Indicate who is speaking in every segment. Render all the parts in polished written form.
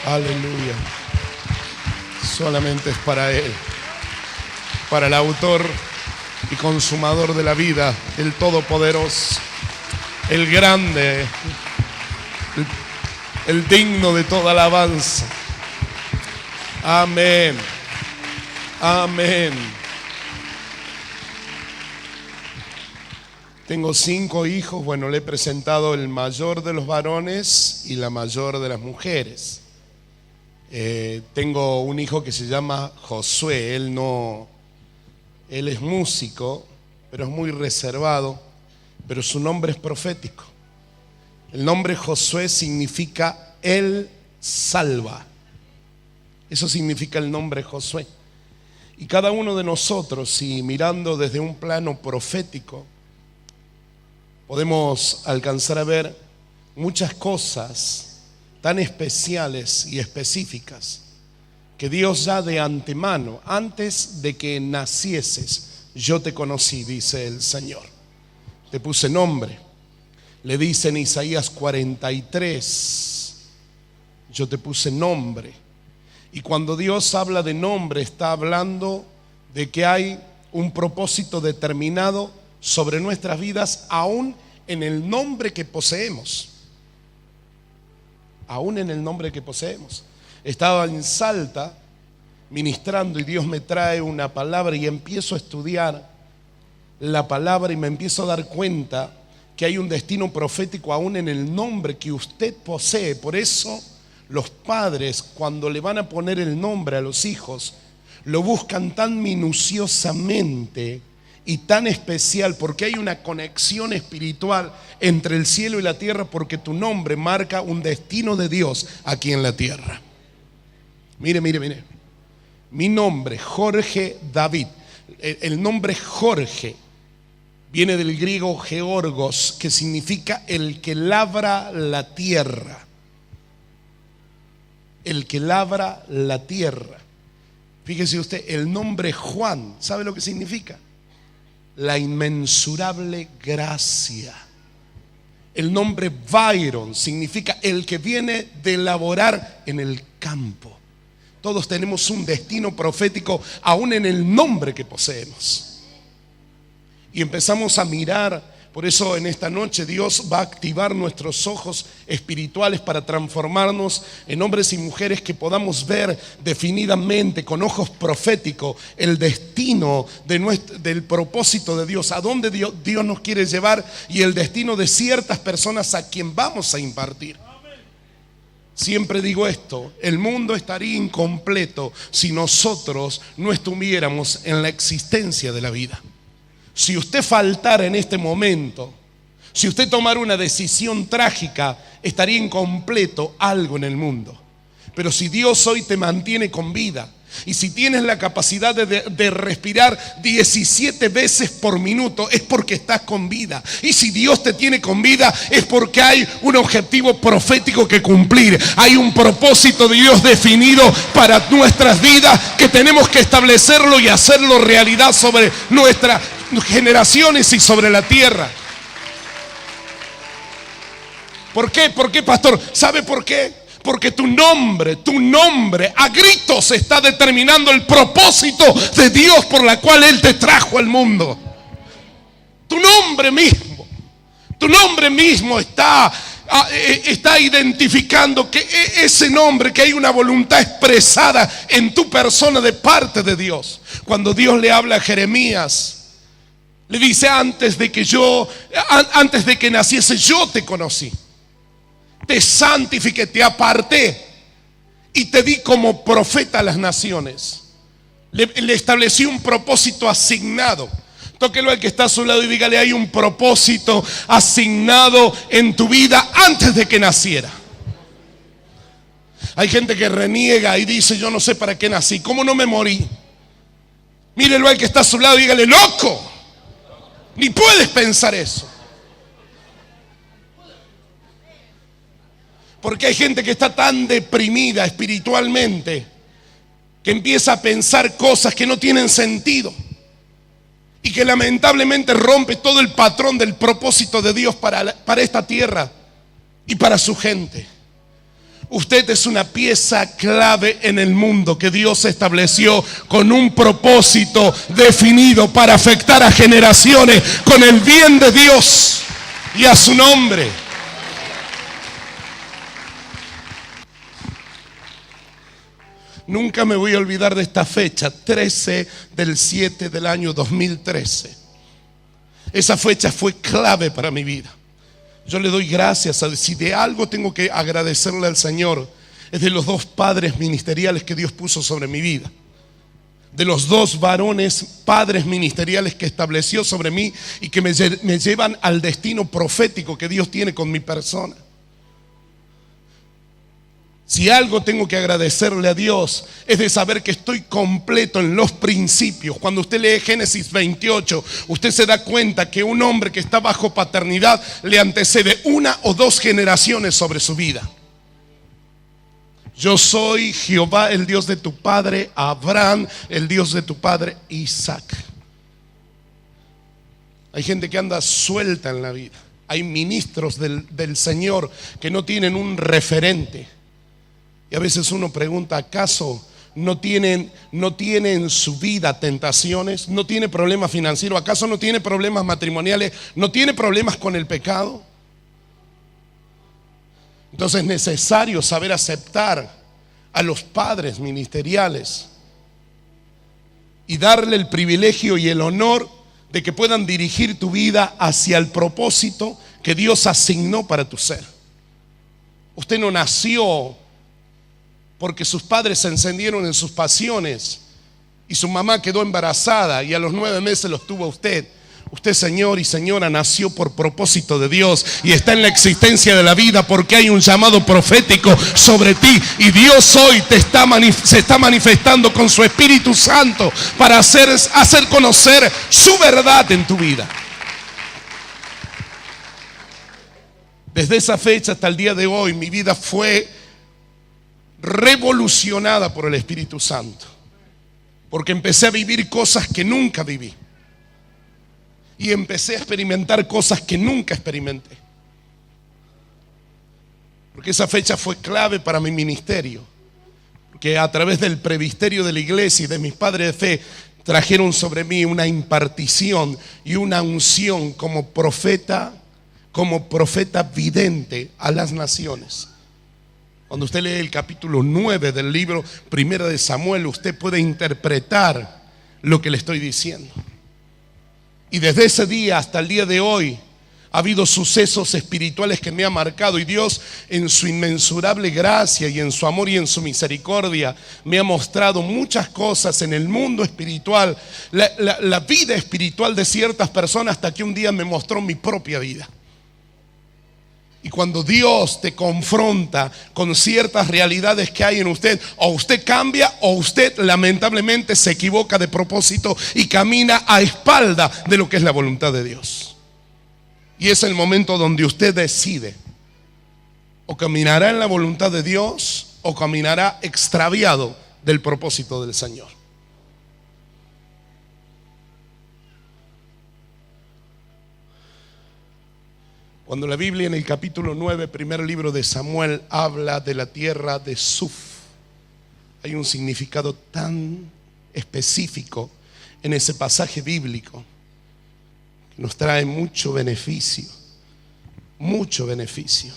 Speaker 1: Aleluya. Solamente es para Él, para el autor y consumador de la vida, el todopoderoso, el grande, el digno de toda alabanza. Amén. Amén. Tengo 5 hijos. Bueno, le he presentado el mayor de los varones y la mayor de las mujeres. Tengo un hijo que se llama Josué. Él es músico, pero es muy reservado, pero su nombre es profético. El nombre Josué significa Él salva. Eso significa el nombre Josué. Y cada uno de nosotros, si mirando desde un plano profético, podemos alcanzar a ver muchas cosas tan especiales y específicas que Dios ya de antemano, antes de que nacieses, yo te conocí, dice el Señor. Te puse nombre. Le dice en Isaías 43, yo te puse nombre. Y cuando Dios habla de nombre, está hablando de que hay un propósito determinado sobre nuestras vidas, aún en el nombre que poseemos. Aún en el nombre que poseemos. Estaba en Salta ministrando y Dios me trae una palabra y empiezo a estudiar la palabra y me empiezo a dar cuenta que hay un destino profético aún en el nombre que usted posee. Por eso los padres, cuando le van a poner el nombre a los hijos, lo buscan tan minuciosamente y tan especial, porque hay una conexión espiritual entre el cielo y la tierra, porque tu nombre marca un destino de Dios aquí en la tierra. Mire. Mi nombre, Jorge David. El nombre Jorge viene del griego georgos, que significa el que labra la tierra. El que labra la tierra. Fíjese usted, el nombre Juan, ¿sabe lo que significa? La inmensurable gracia. El nombre Byron significa el que viene de laborar en el campo. Todos tenemos un destino profético aún en el nombre que poseemos. Y empezamos a mirar. Por eso en esta noche Dios va a activar nuestros ojos espirituales para transformarnos en hombres y mujeres que podamos ver definidamente con ojos proféticos el destino del propósito de Dios, a dónde Dios nos quiere llevar y el destino de ciertas personas a quien vamos a impartir. Siempre digo esto, el mundo estaría incompleto si nosotros no estuviéramos en la existencia de la vida. Si usted faltara en este momento, si usted tomara una decisión trágica, estaría incompleto algo en el mundo. Pero si Dios hoy te mantiene con vida, y si tienes la capacidad de respirar 17 veces por minuto, es porque estás con vida. Y si Dios te tiene con vida, es porque hay un objetivo profético que cumplir. Hay un propósito de Dios definido para nuestras vidas, que tenemos que establecerlo y hacerlo realidad sobre nuestras generaciones y sobre la tierra. ¿Por qué? ¿Por qué, pastor? ¿Sabe por qué? Porque tu nombre a gritos está determinando el propósito de Dios por la cual Él te trajo al mundo. Tu nombre mismo está identificando que ese nombre, que hay una voluntad expresada en tu persona de parte de Dios. Cuando Dios le habla a Jeremías, le dice: antes de que naciese yo te conocí, te santifiqué, te aparté y te di como profeta a las naciones. Le establecí un propósito asignado. Tóquelo al que está a su lado y dígale: hay un propósito asignado en tu vida antes de que naciera. Hay gente que reniega y dice: yo no sé para qué nací, ¿cómo no me morí? Mírelo al que está a su lado y dígale: loco, ni puedes pensar eso. Porque hay gente que está tan deprimida espiritualmente que empieza a pensar cosas que no tienen sentido y que lamentablemente rompe todo el patrón del propósito de Dios para esta tierra y para su gente. Usted es una pieza clave en el mundo que Dios estableció con un propósito definido para afectar a generaciones con el bien de Dios y a su nombre. Nunca me voy a olvidar de esta fecha, 13/7 del año 2013. Esa fecha fue clave para mi vida. Yo le doy gracias si de algo tengo que agradecerle al Señor, es de los 2 padres ministeriales que Dios puso sobre mi vida. De los 2 varones padres ministeriales que estableció sobre mí y que me llevan al destino profético que Dios tiene con mi persona. Si algo tengo que agradecerle a Dios es de saber que estoy completo en los principios. Cuando usted lee Génesis 28, usted se da cuenta que un hombre que está bajo paternidad le antecede 1 o 2 generaciones sobre su vida. Yo soy Jehová, el Dios de tu padre Abraham, el Dios de tu padre Isaac. Hay gente que anda suelta en la vida. Hay ministros del Señor que no tienen un referente. Y a veces uno pregunta, ¿acaso no tiene en su vida tentaciones? ¿No tiene problemas financieros? ¿Acaso no tiene problemas matrimoniales? ¿No tiene problemas con el pecado? Entonces es necesario saber aceptar a los padres ministeriales y darle el privilegio y el honor de que puedan dirigir tu vida hacia el propósito que Dios asignó para tu ser. Usted no nació porque sus padres se encendieron en sus pasiones y su mamá quedó embarazada y a los 9 meses los tuvo usted. Usted, señor y señora, nació por propósito de Dios y está en la existencia de la vida porque hay un llamado profético sobre ti. Y Dios hoy se está manifestando con su Espíritu Santo para hacer conocer su verdad en tu vida. Desde esa fecha hasta el día de hoy, mi vida fue revolucionada por el Espíritu Santo, porque empecé a vivir cosas que nunca viví y empecé a experimentar cosas que nunca experimenté, porque esa fecha fue clave para mi ministerio, porque a través del presbiterio de la iglesia y de mis padres de fe trajeron sobre mí una impartición y una unción como profeta vidente a las naciones. Cuando usted lee el capítulo 9 del libro Primera de Samuel, usted puede interpretar lo que le estoy diciendo. Y desde ese día hasta el día de hoy ha habido sucesos espirituales que me han marcado, y Dios en su inmensurable gracia y en su amor y en su misericordia me ha mostrado muchas cosas en el mundo espiritual, la vida espiritual de ciertas personas, hasta que un día me mostró mi propia vida. Y cuando Dios te confronta con ciertas realidades que hay en usted, o usted cambia o usted lamentablemente se equivoca de propósito y camina a espalda de lo que es la voluntad de Dios. Y es el momento donde usted decide: o caminará en la voluntad de Dios o caminará extraviado del propósito del Señor. Cuando la Biblia en el capítulo 9, primer libro de Samuel, habla de la tierra de Suf, hay un significado tan específico en ese pasaje bíblico que nos trae mucho beneficio, mucho beneficio.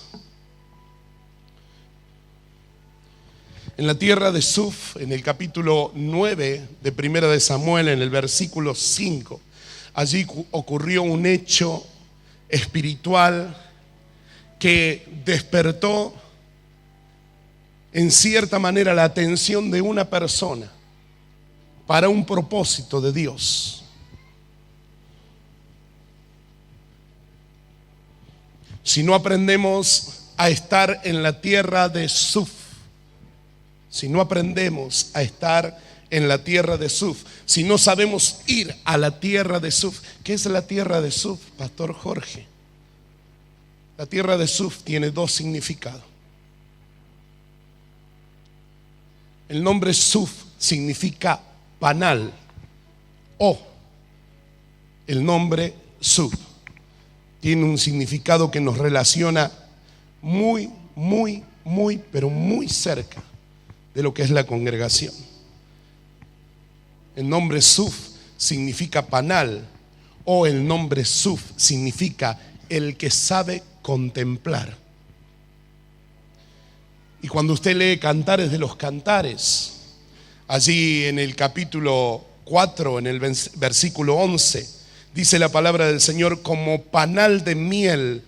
Speaker 1: En la tierra de Suf, en el capítulo 9 de Primera de Samuel, en el versículo 5, allí ocurrió un hecho espiritual que despertó en cierta manera la atención de una persona para un propósito de Dios. Si no aprendemos a estar en la tierra de Suf, si no aprendemos a estar en la tierra de Suf, si no sabemos ir a la tierra de Suf. ¿Qué es la tierra de Suf, Pastor Jorge? La tierra de Suf tiene 2 significados. El nombre Suf significa panal, o el nombre Suf tiene un significado que nos relaciona muy muy, pero muy cerca de lo que es la congregación. El nombre Suf significa panal, o el nombre Suf significa el que sabe contemplar. Y cuando usted lee Cantares de los Cantares, allí en el capítulo 4, en el versículo 11, dice la palabra del Señor: como panal de miel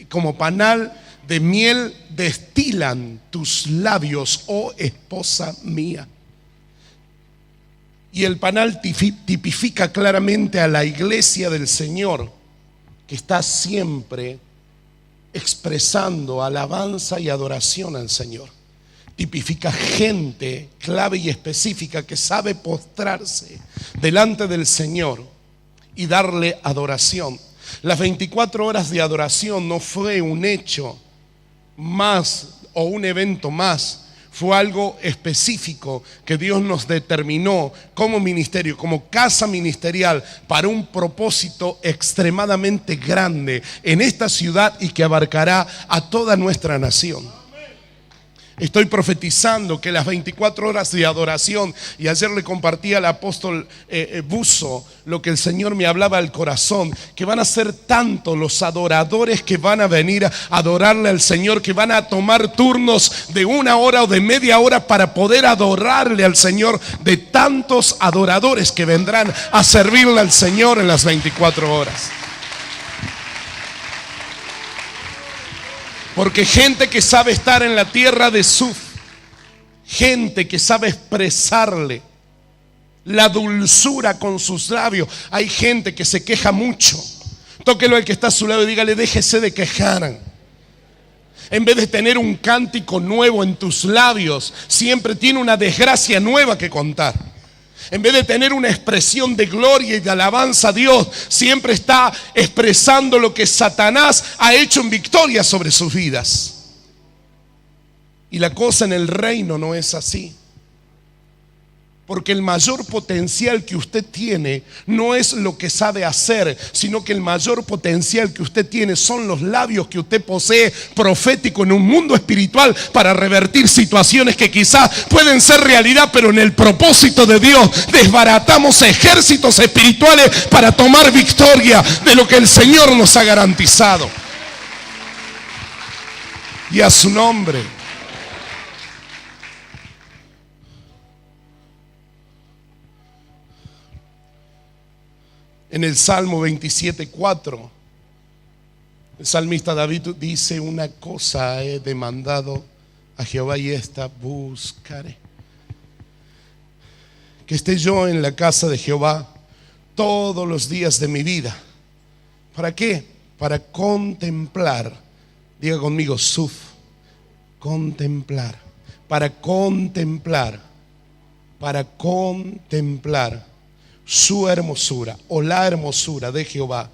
Speaker 1: como panal de miel destilan tus labios, oh esposa mía. Y el panal tipifica claramente a la iglesia del Señor, que está siempre expresando alabanza y adoración al Señor. Tipifica gente clave y específica que sabe postrarse delante del Señor y darle adoración. Las 24 horas de adoración no fue un hecho más o un evento más. Fue algo específico que Dios nos determinó como ministerio, como casa ministerial, para un propósito extremadamente grande en esta ciudad y que abarcará a toda nuestra nación. Estoy profetizando que las 24 horas de adoración, y ayer le compartí al apóstol Buzo lo que el Señor me hablaba al corazón, que van a ser tantos los adoradores que van a venir a adorarle al Señor, que van a tomar turnos de 1 hora o de media hora para poder adorarle al Señor, de tantos adoradores que vendrán a servirle al Señor en las 24 horas. Porque gente que sabe estar en la tierra de Suf, gente que sabe expresarle la dulzura con sus labios. Hay gente que se queja mucho. Tóquelo al que está a su lado y dígale: déjese de quejar. En vez de tener un cántico nuevo en tus labios, siempre tiene una desgracia nueva que contar. En vez de tener una expresión de gloria y de alabanza a Dios, siempre está expresando lo que Satanás ha hecho en victoria sobre sus vidas. Y la cosa en el reino no es así. Porque el mayor potencial que usted tiene no es lo que sabe hacer, sino que el mayor potencial que usted tiene son los labios que usted posee profético en un mundo espiritual para revertir situaciones que quizás pueden ser realidad, pero en el propósito de Dios desbaratamos ejércitos espirituales para tomar victoria de lo que el Señor nos ha garantizado. Y a su nombre. En el Salmo 27:4, el salmista David dice: una cosa he demandado a Jehová y esta buscaré, que esté yo en la casa de Jehová todos los días de mi vida. ¿Para qué? Para contemplar. Diga conmigo: Suf, contemplar. Para contemplar su hermosura o la hermosura de Jehová,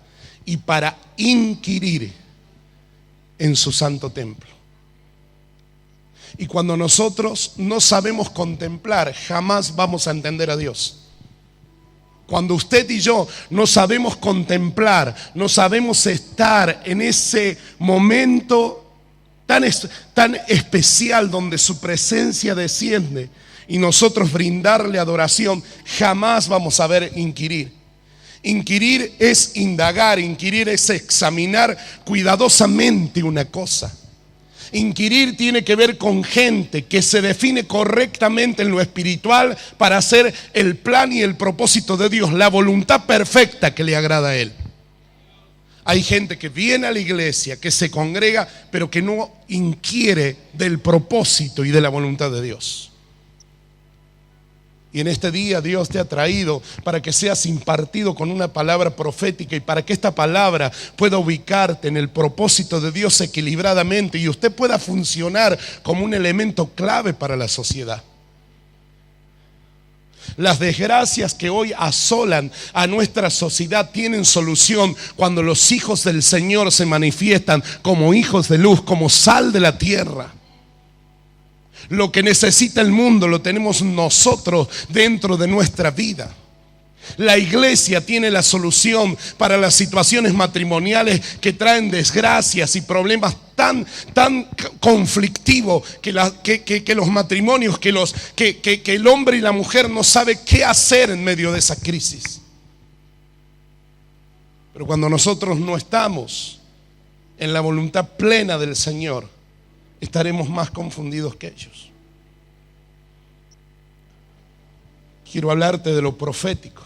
Speaker 1: y para inquirir en su santo templo. Y cuando nosotros no sabemos contemplar, jamás vamos a entender a Dios. Cuando usted y yo no sabemos contemplar, no sabemos estar en ese momento tan especial donde su presencia desciende y nosotros brindarle adoración, jamás vamos a ver inquirir. Inquirir es indagar, inquirir es examinar cuidadosamente una cosa. Inquirir tiene que ver con gente que se define correctamente en lo espiritual para hacer el plan y el propósito de Dios, la voluntad perfecta que le agrada a Él. Hay gente que viene a la iglesia, que se congrega, pero que no inquiere del propósito y de la voluntad de Dios. Y en este día Dios te ha traído para que seas impartido con una palabra profética y para que esta palabra pueda ubicarte en el propósito de Dios equilibradamente y usted pueda funcionar como un elemento clave para la sociedad. Las desgracias que hoy asolan a nuestra sociedad tienen solución cuando los hijos del Señor se manifiestan como hijos de luz, como sal de la tierra. Lo que necesita el mundo lo tenemos nosotros dentro de nuestra vida. La iglesia tiene la solución para las situaciones matrimoniales que traen desgracias y problemas tan conflictivos que los matrimonios, que el hombre y la mujer no saben qué hacer en medio de esa crisis. Pero cuando nosotros no estamos en la voluntad plena del Señor, estaremos más confundidos que ellos. Quiero hablarte de lo profético,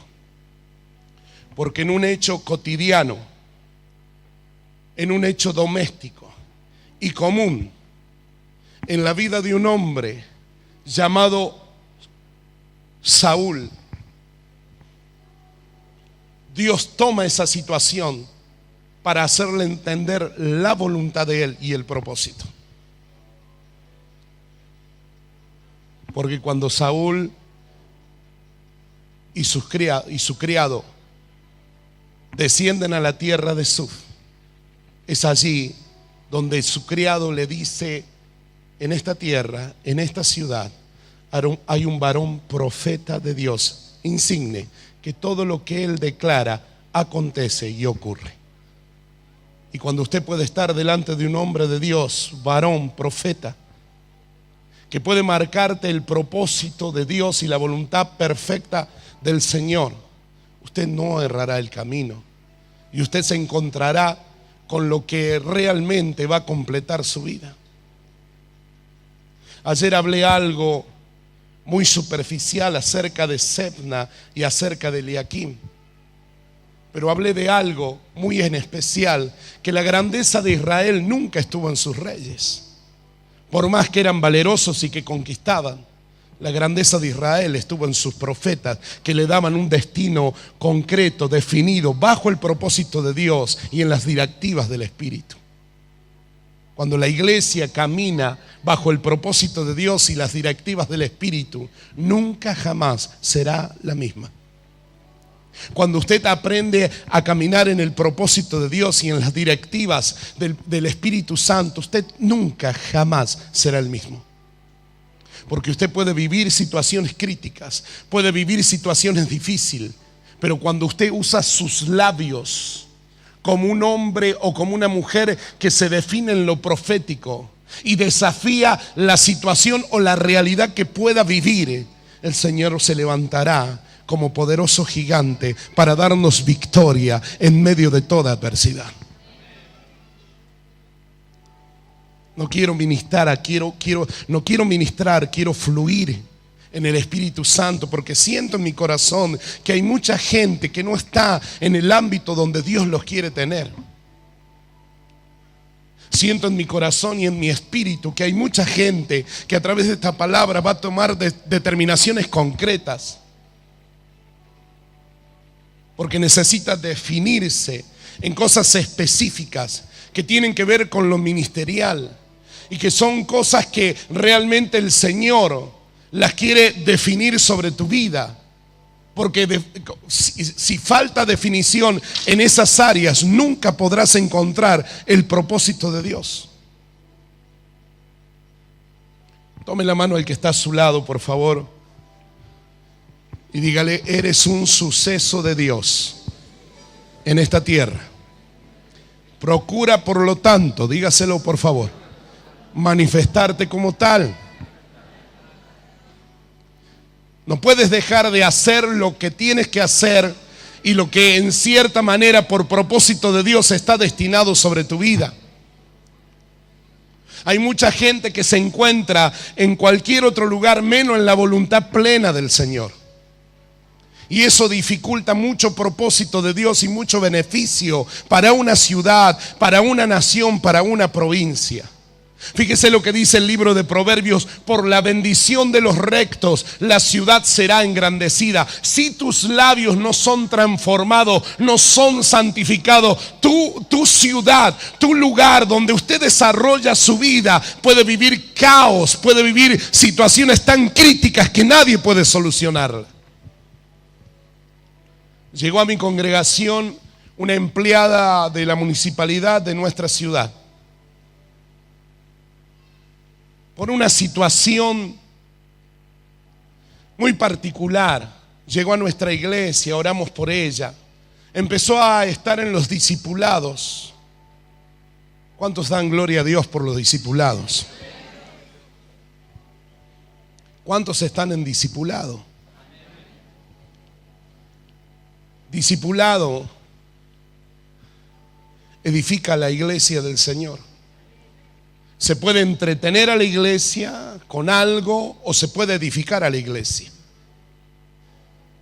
Speaker 1: porque en un hecho cotidiano, en un hecho doméstico y común, en la vida de un hombre llamado Saúl, Dios toma esa situación para hacerle entender la voluntad de Él y el propósito. Porque cuando Saúl y su criado descienden a la tierra de Suf, es allí donde su criado le dice: en esta tierra, en esta ciudad, hay un varón profeta de Dios, insigne, que todo lo que él declara acontece y ocurre. Y cuando usted puede estar delante de un hombre de Dios, varón, profeta, que puede marcarte el propósito de Dios y la voluntad perfecta del Señor, usted no errará el camino y usted se encontrará con lo que realmente va a completar su vida. Ayer hablé algo muy superficial acerca de Sebna y acerca de Eliakim, pero hablé de algo muy en especial, que la grandeza de Israel nunca estuvo en sus reyes. Por más que eran valerosos y que conquistaban, la grandeza de Israel estuvo en sus profetas, que le daban un destino concreto, definido, bajo el propósito de Dios y en las directivas del Espíritu. Cuando la iglesia camina bajo el propósito de Dios y las directivas del Espíritu, nunca jamás será la misma. Cuando usted aprende a caminar en el propósito de Dios y en las directivas del Espíritu Santo, usted nunca jamás será el mismo. Porque usted puede vivir situaciones críticas, puede vivir situaciones difíciles, pero cuando usted usa sus labios como un hombre o como una mujer que se define en lo profético y desafía la situación o la realidad que pueda vivir, el Señor se levantará como poderoso gigante para darnos victoria en medio de toda adversidad. No quiero ministrar, quiero fluir en el Espíritu Santo, porque siento en mi corazón que hay mucha gente que no está en el ámbito donde Dios los quiere tener. Siento en mi corazón y en mi espíritu que hay mucha gente que a través de esta palabra va a tomar determinaciones concretas, porque necesita definirse en cosas específicas que tienen que ver con lo ministerial y que son cosas que realmente el Señor las quiere definir sobre tu vida. Porque si falta definición en esas áreas, nunca podrás encontrar el propósito de Dios. Tome la mano al que está a su lado, por favor, y dígale: eres un suceso de Dios en esta tierra. Procura, por lo tanto, dígaselo por favor, manifestarte como tal. No puedes dejar de hacer lo que tienes que hacer y lo que en cierta manera por propósito de Dios está destinado sobre tu vida. Hay mucha gente que se encuentra en cualquier otro lugar menos en la voluntad plena del Señor. Y eso dificulta mucho propósito de Dios y mucho beneficio para una ciudad, para una nación, para una provincia. Fíjese lo que dice el libro de Proverbios: por la bendición de los rectos la ciudad será engrandecida. Si tus labios no son transformados, no son santificados, tu ciudad, tu lugar donde usted desarrolla su vida puede vivir caos, puede vivir situaciones tan críticas que nadie puede solucionar. Llegó a mi congregación una empleada de la municipalidad de nuestra ciudad. Por una situación muy particular, llegó a nuestra iglesia, oramos por ella, empezó a estar en los discipulados. ¿Cuántos dan gloria a Dios por los discipulados? ¿Cuántos están en discipulado? Discipulado edifica la iglesia del Señor. Se puede entretener a la iglesia con algo o se puede edificar a la iglesia.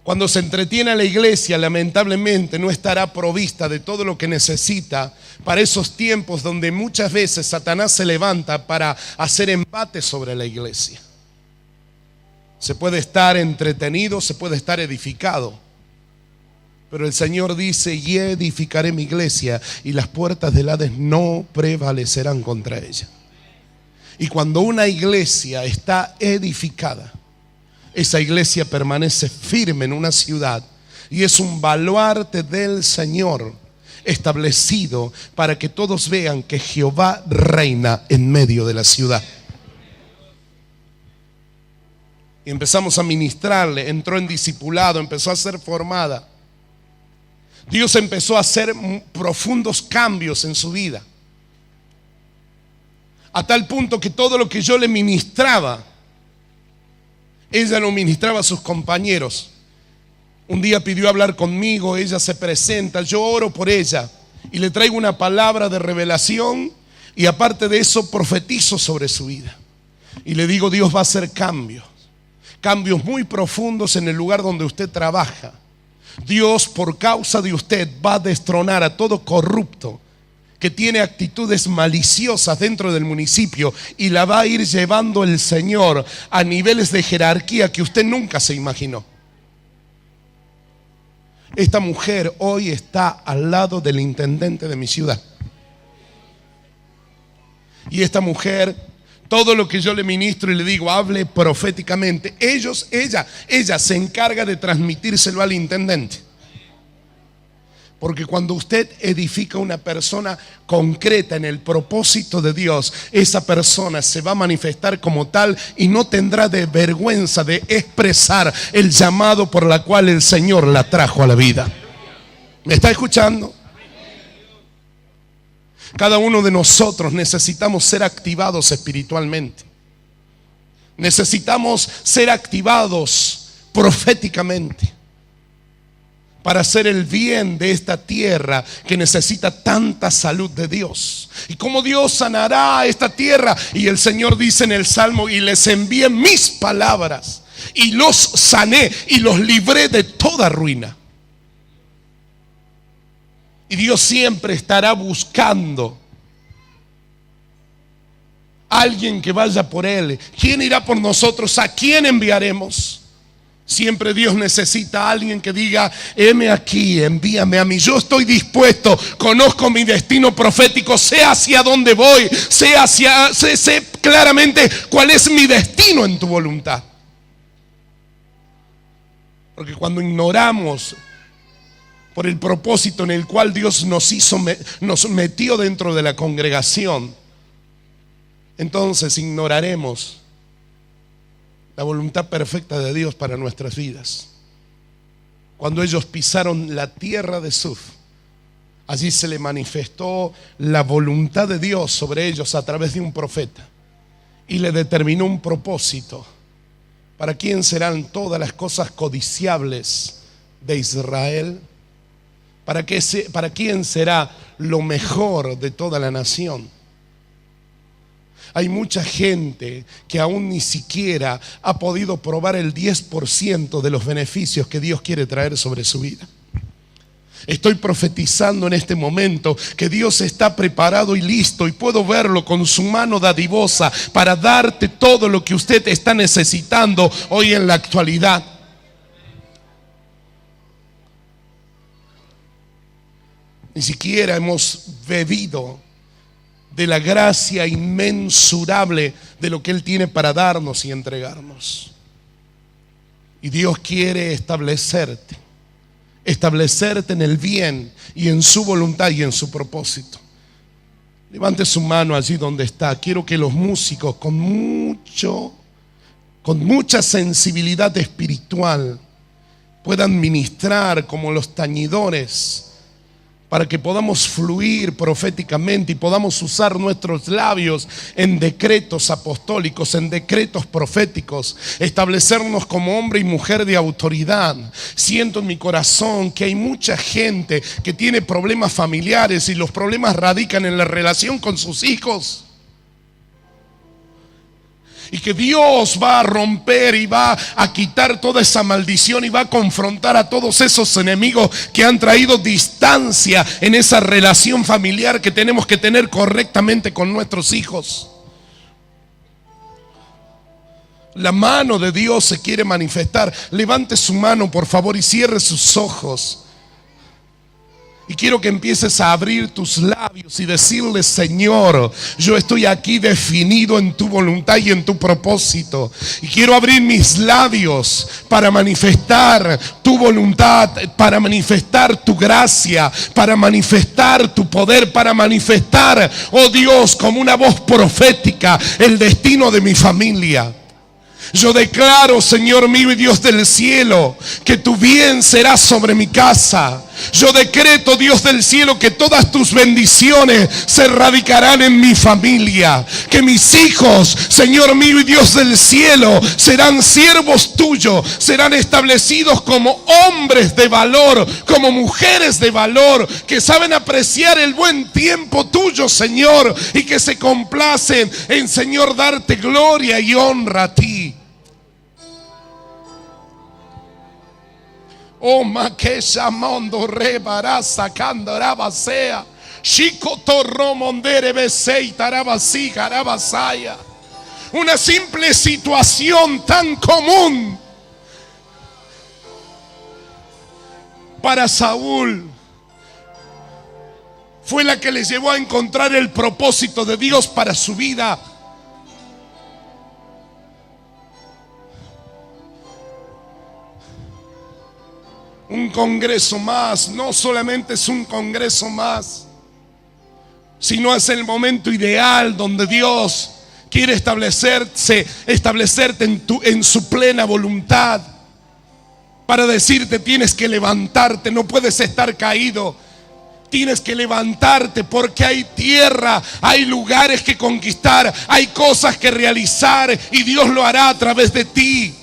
Speaker 1: Cuando se entretiene a la iglesia, lamentablemente no estará provista de todo lo que necesita para esos tiempos donde muchas veces Satanás se levanta para hacer embate sobre la iglesia. Se puede estar entretenido, se puede estar edificado, pero el Señor dice: y edificaré mi iglesia y las puertas del Hades no prevalecerán contra ella. Y cuando una iglesia está edificada, esa iglesia permanece firme en una ciudad y es un baluarte del Señor establecido para que todos vean que Jehová reina en medio de la ciudad. Y empezamos a ministrarle, entró en discipulado, empezó a ser formada. Dios empezó a hacer profundos cambios en su vida, a tal punto que todo lo que yo le ministraba, ella lo ministraba a sus compañeros. Un día pidió hablar conmigo, ella se presenta, yo oro por ella y le traigo una palabra de revelación, y aparte de eso profetizo sobre su vida y le digo: Dios va a hacer cambios muy profundos en el lugar donde usted trabaja. Dios, por causa de usted, va a destronar a todo corrupto que tiene actitudes maliciosas dentro del municipio, y la va a ir llevando el Señor a niveles de jerarquía que usted nunca se imaginó. Esta mujer hoy está al lado del intendente de mi ciudad. Y esta mujer, todo lo que yo le ministro y le digo, hable proféticamente, ella se encarga de transmitírselo al intendente. Porque cuando usted edifica una persona concreta en el propósito de Dios, esa persona se va a manifestar como tal y no tendrá de vergüenza de expresar el llamado por la cual el Señor la trajo a la vida. ¿Me está escuchando? Cada uno de nosotros necesitamos ser activados espiritualmente. Necesitamos ser activados proféticamente para hacer el bien de esta tierra que necesita tanta salud de Dios. ¿Y cómo Dios sanará a esta tierra? Y el Señor dice en el Salmo: y les envié mis palabras y los sané y los libré de toda ruina. Y Dios siempre estará buscando alguien que vaya por Él. ¿Quién irá por nosotros? ¿A quién enviaremos? Siempre Dios necesita a alguien que diga: heme aquí, envíame a mí, yo estoy dispuesto, conozco mi destino profético, sé hacia dónde voy, sé claramente cuál es mi destino en tu voluntad. Porque cuando ignoramos por el propósito en el cual Dios nos metió dentro de la congregación, entonces ignoraremos la voluntad perfecta de Dios para nuestras vidas. Cuando ellos pisaron la tierra de Suf, allí se le manifestó la voluntad de Dios sobre ellos a través de un profeta, y le determinó un propósito. ¿Para quién serán todas las cosas codiciables de Israel? ¿Para quién será lo mejor de toda la nación? Hay mucha gente que aún ni siquiera ha podido probar el 10% de los beneficios que Dios quiere traer sobre su vida. Estoy profetizando en este momento que Dios está preparado y listo, y puedo verlo con su mano dadivosa para darte todo lo que usted está necesitando hoy en la actualidad. Ni siquiera hemos bebido de la gracia inmensurable de lo que Él tiene para darnos y entregarnos. Y Dios quiere establecerte en el bien y en su voluntad y en su propósito. Levante su mano allí donde está. Quiero que los músicos con mucha sensibilidad espiritual puedan ministrar como los tañidores, para que podamos fluir proféticamente y podamos usar nuestros labios en decretos apostólicos, en decretos proféticos, establecernos como hombre y mujer de autoridad. Siento en mi corazón que hay mucha gente que tiene problemas familiares y los problemas radican en la relación con sus hijos. Y que Dios va a romper y va a quitar toda esa maldición y va a confrontar a todos esos enemigos que han traído distancia en esa relación familiar que tenemos que tener correctamente con nuestros hijos. La mano de Dios se quiere manifestar. Levante su mano, por favor, y cierre sus ojos. Y quiero que empieces a abrir tus labios y decirle: Señor, yo estoy aquí definido en tu voluntad y en tu propósito. Y quiero abrir mis labios para manifestar tu voluntad, para manifestar tu gracia, para manifestar tu poder, para manifestar, oh Dios, como una voz profética, el destino de mi familia. Yo declaro, Señor mío y Dios del cielo, que tu bien será sobre mi casa. Yo decreto, Dios del cielo, que todas tus bendiciones se radicarán en mi familia. Que mis hijos, Señor mío y Dios del cielo, serán siervos tuyos. Serán establecidos como hombres de valor, como mujeres de valor, que saben apreciar el buen tiempo tuyo, Señor, y que se complacen en, Señor, darte gloria y honra a ti. Oh, maquecha mondo rebaraza candarabasea. Chico torro mondere besei tarabasi carabasaya. Una simple situación tan común para Saúl fue la que le llevó a encontrar el propósito de Dios para su vida. Un congreso más, no solamente es un congreso más, sino es el momento ideal donde Dios quiere establecerte en su plena voluntad, para decirte: tienes que levantarte, no puedes estar caído. Tienes que levantarte porque hay tierra, hay lugares que conquistar, hay cosas que realizar y Dios lo hará a través de ti.